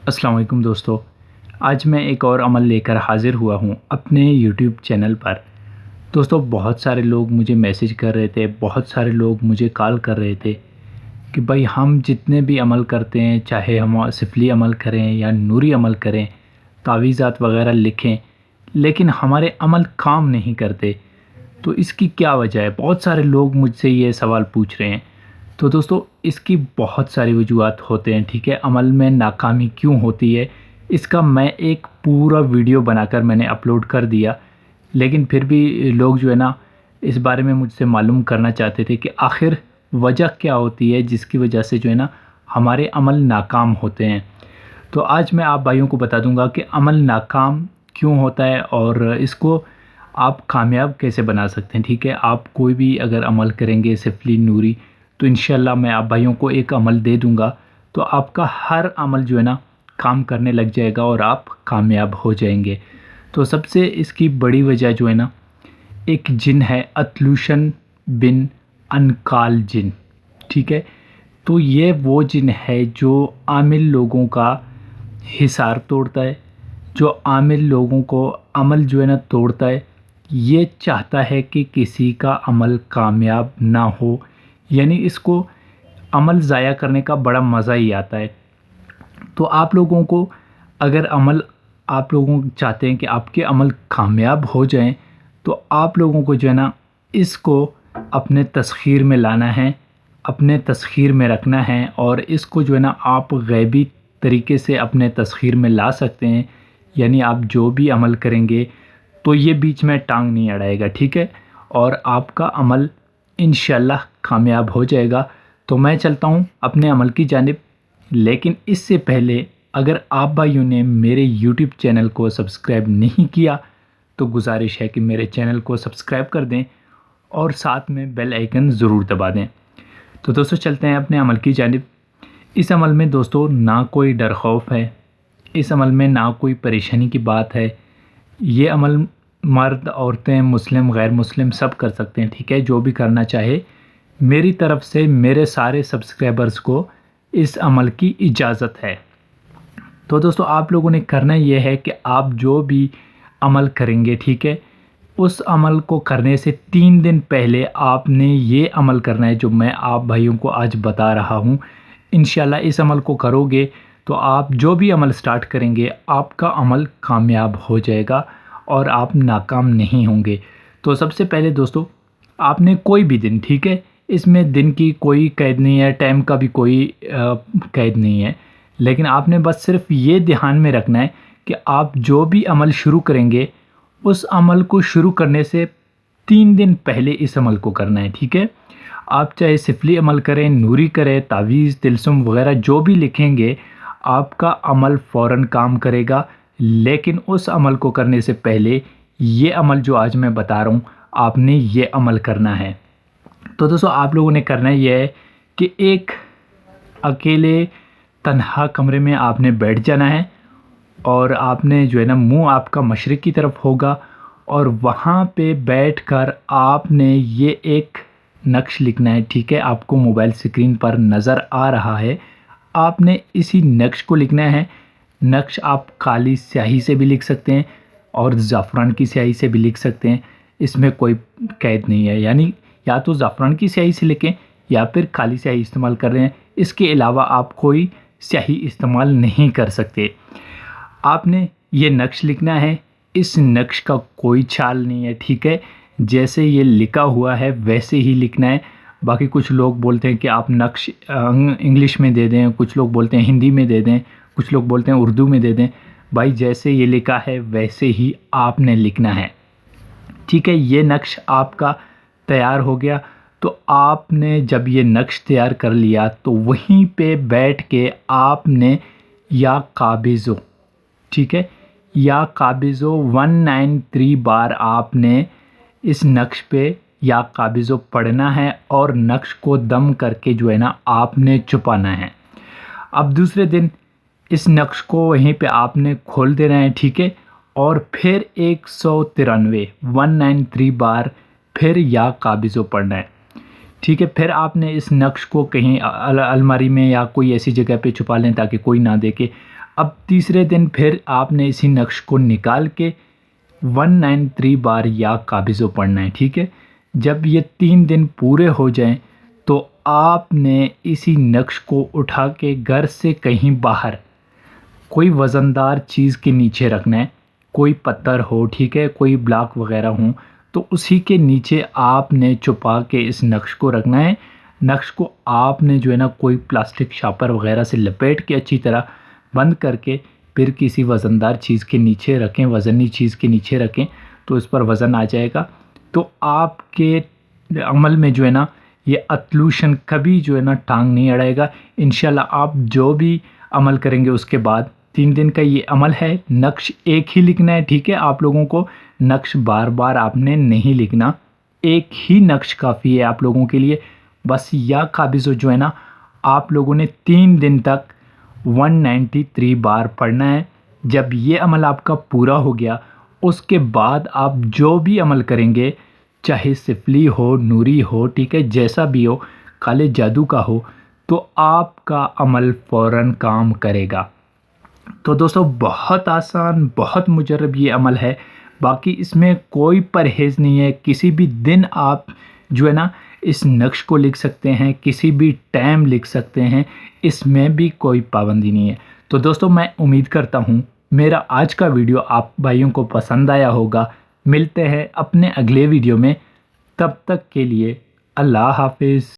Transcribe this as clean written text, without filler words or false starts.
السلام علیکم دوستو، آج میں ایک اور عمل لے کر حاضر ہوا ہوں اپنے یوٹیوب چینل پر۔ دوستو بہت سارے لوگ مجھے میسیج کر رہے تھے، بہت سارے لوگ مجھے کال کر رہے تھے کہ بھائی ہم جتنے بھی عمل کرتے ہیں، چاہے ہم سفلی عمل کریں یا نوری عمل کریں، تعویذات وغیرہ لکھیں، لیکن ہمارے عمل کام نہیں کرتے، تو اس کی کیا وجہ ہے؟ بہت سارے لوگ مجھ سے یہ سوال پوچھ رہے ہیں۔ تو دوستو اس کی بہت ساری وجوہات ہوتے ہیں، ٹھیک ہے؟ عمل میں ناکامی کیوں ہوتی ہے، اس کا میں ایک پورا ویڈیو بنا کر میں نے اپلوڈ کر دیا، لیکن پھر بھی لوگ جو ہے نا اس بارے میں مجھ سے معلوم کرنا چاہتے تھے کہ آخر وجہ کیا ہوتی ہے جس کی وجہ سے جو ہے نا ہمارے عمل ناکام ہوتے ہیں۔ تو آج میں آپ بھائیوں کو بتا دوں گا کہ عمل ناکام کیوں ہوتا ہے اور اس کو آپ کامیاب کیسے بنا سکتے ہیں، ٹھیک ہے؟ آپ کوئی بھی اگر عمل کریں گے سفلی نوری، تو انشاءاللہ میں آپ بھائیوں کو ایک عمل دے دوں گا، تو آپ کا ہر عمل جو ہے نا کام کرنے لگ جائے گا اور آپ کامیاب ہو جائیں گے۔ تو سب سے اس کی بڑی وجہ جو ہے نا ایک جن ہے، اتلوشن بن انکال جن، ٹھیک ہے؟ تو یہ وہ جن ہے جو عامل لوگوں کا حصار توڑتا ہے، جو عامل لوگوں کو عمل جو ہے نا توڑتا ہے، یہ چاہتا ہے کہ کسی کا عمل کامیاب نہ ہو، یعنی اس کو عمل ضائع کرنے کا بڑا مزہ ہی آتا ہے۔ تو آپ لوگوں کو اگر آپ لوگوں چاہتے ہیں کہ آپ کے عمل کامیاب ہو جائیں، تو آپ لوگوں کو جو ہے نا اس کو اپنے تسخیر میں لانا ہے، اپنے تسخیر میں رکھنا ہے، اور اس کو جو ہے نا آپ غیبی طریقے سے اپنے تسخیر میں لا سکتے ہیں، یعنی آپ جو بھی عمل کریں گے تو یہ بیچ میں ٹانگ نہیں اڑائے گا، ٹھیک ہے؟ اور آپ کا عمل انشاءاللہ کامیاب ہو جائے گا۔ تو میں چلتا ہوں اپنے عمل کی جانب، لیکن اس سے پہلے اگر آپ بھائیوں نے میرے یوٹیوب چینل کو سبسکرائب نہیں کیا تو گزارش ہے کہ میرے چینل کو سبسکرائب کر دیں اور ساتھ میں بیل آئیکن ضرور دبا دیں۔ تو دوستو چلتے ہیں اپنے عمل کی جانب۔ اس عمل میں دوستو نہ کوئی ڈر خوف ہے، اس عمل میں نہ کوئی پریشانی کی بات ہے۔ یہ عمل مرد، عورتیں، مسلم، غیر مسلم سب کر سکتے ہیں، ٹھیک ہے؟ جو بھی کرنا چاہے، میری طرف سے میرے سارے سبسکرائبرز کو اس عمل کی اجازت ہے۔ تو دوستو آپ لوگوں نے کرنا یہ ہے کہ آپ جو بھی عمل کریں گے، ٹھیک ہے، اس عمل کو کرنے سے 3 دن پہلے آپ نے یہ عمل کرنا ہے جو میں آپ بھائیوں کو آج بتا رہا ہوں۔ انشاءاللہ اس عمل کو کرو گے تو آپ جو بھی عمل سٹارٹ کریں گے آپ کا عمل کامیاب ہو جائے گا اور آپ ناکام نہیں ہوں گے۔ تو سب سے پہلے دوستو آپ نے کوئی بھی دن، ٹھیک ہے، اس میں دن کی کوئی قید نہیں ہے، ٹائم کا بھی کوئی قید نہیں ہے، لیکن آپ نے بس صرف یہ دھیان میں رکھنا ہے کہ آپ جو بھی عمل شروع کریں گے اس عمل کو شروع کرنے سے 3 دن پہلے اس عمل کو کرنا ہے، ٹھیک ہے؟ آپ چاہے سفلی عمل کریں، نوری کریں، تعویذ، طلسم وغیرہ جو بھی لکھیں گے آپ کا عمل فوراً کام کرے گا، لیکن اس عمل کو کرنے سے پہلے یہ عمل جو آج میں بتا رہا ہوں آپ نے یہ عمل کرنا ہے۔ تو دوستو آپ لوگوں نے کرنا یہ ہے کہ ایک اکیلے تنہا کمرے میں آپ نے بیٹھ جانا ہے، اور آپ نے جو ہے نا منہ آپ کا مشرق کی طرف ہوگا، اور وہاں پہ بیٹھ کر آپ نے یہ ایک نقش لکھنا ہے، ٹھیک ہے؟ آپ کو موبائل سکرین پر نظر آ رہا ہے، آپ نے اسی نقش کو لکھنا ہے۔ نقش آپ کالی سیاہی سے بھی لکھ سکتے ہیں اور زعفران کی سیاہی سے بھی لکھ سکتے ہیں، اس میں کوئی قید نہیں ہے، یعنی یا تو زعفران کی سیاہی سے لکھیں یا پھر کالی سیاہی استعمال کر رہے ہیں، اس کے علاوہ آپ کوئی سیاہی استعمال نہیں کر سکتے۔ آپ نے یہ نقش لکھنا ہے، اس نقش کا کوئی چھال نہیں ہے، ٹھیک ہے؟ جیسے یہ لکھا ہوا ہے ویسے ہی لکھنا ہے۔ باقی کچھ لوگ بولتے ہیں کہ آپ نقش انگلش میں دے دیں، کچھ لوگ بولتے ہیں ہندی میں دے دیں، کچھ لوگ بولتے ہیں اردو میں دے دیں۔ بھائی جیسے یہ لکھا ہے ویسے ہی آپ نے لکھنا ہے، ٹھیک ہے؟ یہ نقش آپ کا تیار ہو گیا، تو آپ نے جب یہ نقش تیار کر لیا تو وہیں پہ بیٹھ کے آپ نے یا قابضو، ٹھیک ہے، یا قابضو 193 بار آپ نے اس نقش پہ یا قابضو پڑھنا ہے، اور نقش کو دم کر کے جو ہے نا آپ نے چھپانا ہے۔ اب دوسرے دن اس نقش کو وہیں پہ آپ نے کھول دینا ہے، ٹھیک ہے، اور پھر 193 بار پھر یا قابضو پڑھنا ہے، ٹھیک ہے؟ پھر آپ نے اس نقش کو کہیں الماری میں یا کوئی ایسی جگہ پہ چھپا لیں تاکہ کوئی نہ دیکھے۔ اب تیسرے دن پھر آپ نے اسی نقش کو نکال کے 193 بار یا قابض پڑھنا ہے، ٹھیک ہے۔ جب یہ 3 دن پورے ہو جائیں تو آپ نے اسی نقش کو اٹھا کے گھر سے کہیں باہر کوئی وزندار چیز کے نیچے رکھنا ہے، کوئی پتھر ہو، ٹھیک ہے، کوئی بلاک وغیرہ ہوں تو اسی کے نیچے آپ نے چھپا کے اس نقش کو رکھنا ہے۔ نقش کو آپ نے جو ہے نا کوئی پلاسٹک شاپر وغیرہ سے لپیٹ کے اچھی طرح بند کر کے پھر کسی وزندار چیز کے نیچے رکھیں، وزنی چیز کے نیچے رکھیں تو اس پر وزن آ جائے گا۔ تو آپ کے عمل میں جو ہے نا یہ اتلوشن کبھی جو ہے نا ٹانگ نہیں اڑائے گا۔ انشاءاللہ آپ جو بھی عمل کریں گے اس کے بعد 3 دن کا یہ عمل ہے، نقش ایک ہی لکھنا ہے، ٹھیک ہے۔ آپ لوگوں کو نقش بار بار آپ نے نہیں لکھنا، ایک ہی نقش کافی ہے آپ لوگوں کے لیے۔ بس یا قابض جو ہے نا آپ لوگوں نے 3 دن تک 193 بار پڑھنا ہے۔ جب یہ عمل آپ کا پورا ہو گیا اس کے بعد آپ جو بھی عمل کریں گے، چاہے سفلی ہو، نوری ہو، ٹھیک ہے، جیسا بھی ہو، کالے جادو کا ہو، تو آپ کا عمل فوراً کام کرے گا۔ تو دوستو بہت آسان، بہت مجرب یہ عمل ہے، باقی اس میں کوئی پرہیز نہیں ہے۔ کسی بھی دن آپ جو ہے نا اس نقش کو لکھ سکتے ہیں، کسی بھی ٹائم لکھ سکتے ہیں، اس میں بھی کوئی پابندی نہیں ہے۔ تو دوستو میں امید کرتا ہوں میرا آج کا ویڈیو آپ بھائیوں کو پسند آیا ہوگا۔ ملتے ہیں اپنے اگلے ویڈیو میں، تب تک کے لیے اللہ حافظ۔